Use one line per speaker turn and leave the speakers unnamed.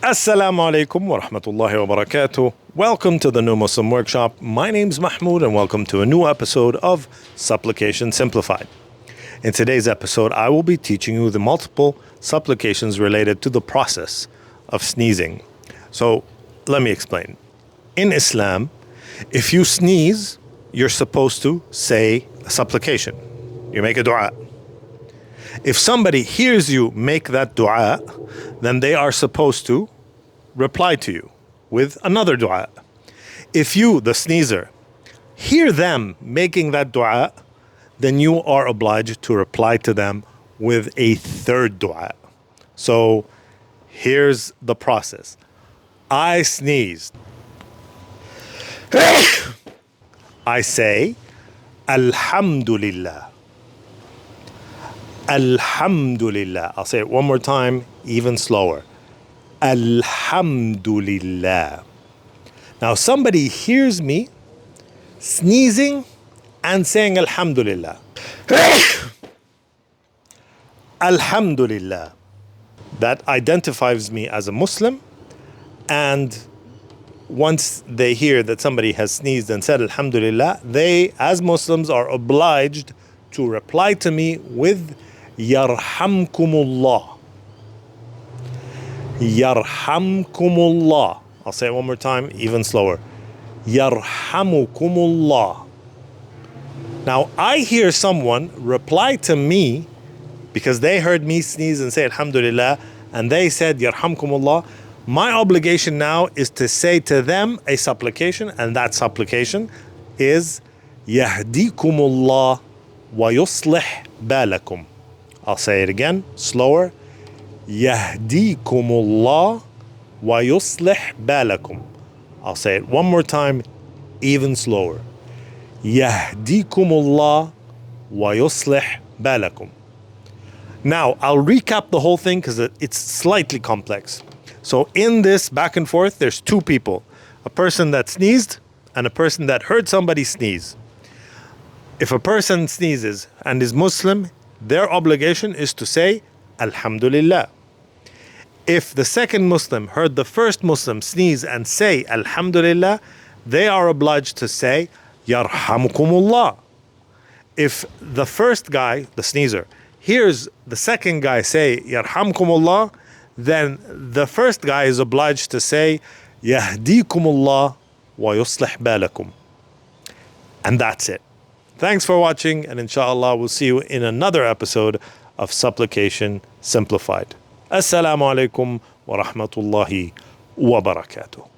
Assalamu alaykum wa rahmatullahi wa barakatuh. Welcome to the New Muslim Workshop. My name's Mahmoud and welcome to a new episode of Supplication Simplified. In today's episode, I will be teaching you the multiple supplications related to the process of sneezing. So let me explain. In Islam, if you sneeze, you're supposed to say a supplication. You make a dua. If somebody hears you make that dua, then they are supposed to reply to you with another dua. If you, the sneezer, hear them making that dua, then you are obliged to reply to them with a third dua. So here's the process. I sneezed. I say, Al-hamdu-Lillah. Al-hamdu-Lillah. I'll say it one more time, even slower. Al-hamdu-Lillah. Now somebody hears me sneezing and saying Alhamdulillah. Alhamdulillah. That identifies me as a Muslim, and once they hear that somebody has sneezed and said Alhamdulillah, they, as Muslims, are obliged to reply to me with Yarhamuk Allah. Yarhamuk Allah. I'll say it one more time, even slower. Yarhamuk Allah. Now, I hear someone reply to me because they heard me sneeze and say Alhamdulillah, and they said Yarhamuk Allah. My obligation now is to say to them a supplication, and that supplication is Yahdikum Allah wa balakum. I'll say it again, slower. Yahdikum Allah wa balakum. I'll say it one more time, even slower. Yahdikum Allah wa balakum. Now, I'll recap the whole thing because it's slightly complex. So in this back and forth, there's two people. A person that sneezed and a person that heard somebody sneeze. If a person sneezes and is Muslim, their obligation is to say Alhamdulillah. If the second Muslim heard the first Muslim sneeze and say Alhamdulillah, they are obliged to say Yarhamukum Allah. If the first guy, the sneezer, hears the second guy say Yarhamukum Allah, then the first guy is obliged to say Yahdikum Allah wa balakum. And that's it. Thanks for watching, and inshallah we'll see you in another episode of Supplication Simplified. Assalamu alaykum wa rahmatullahi wa barakatuh.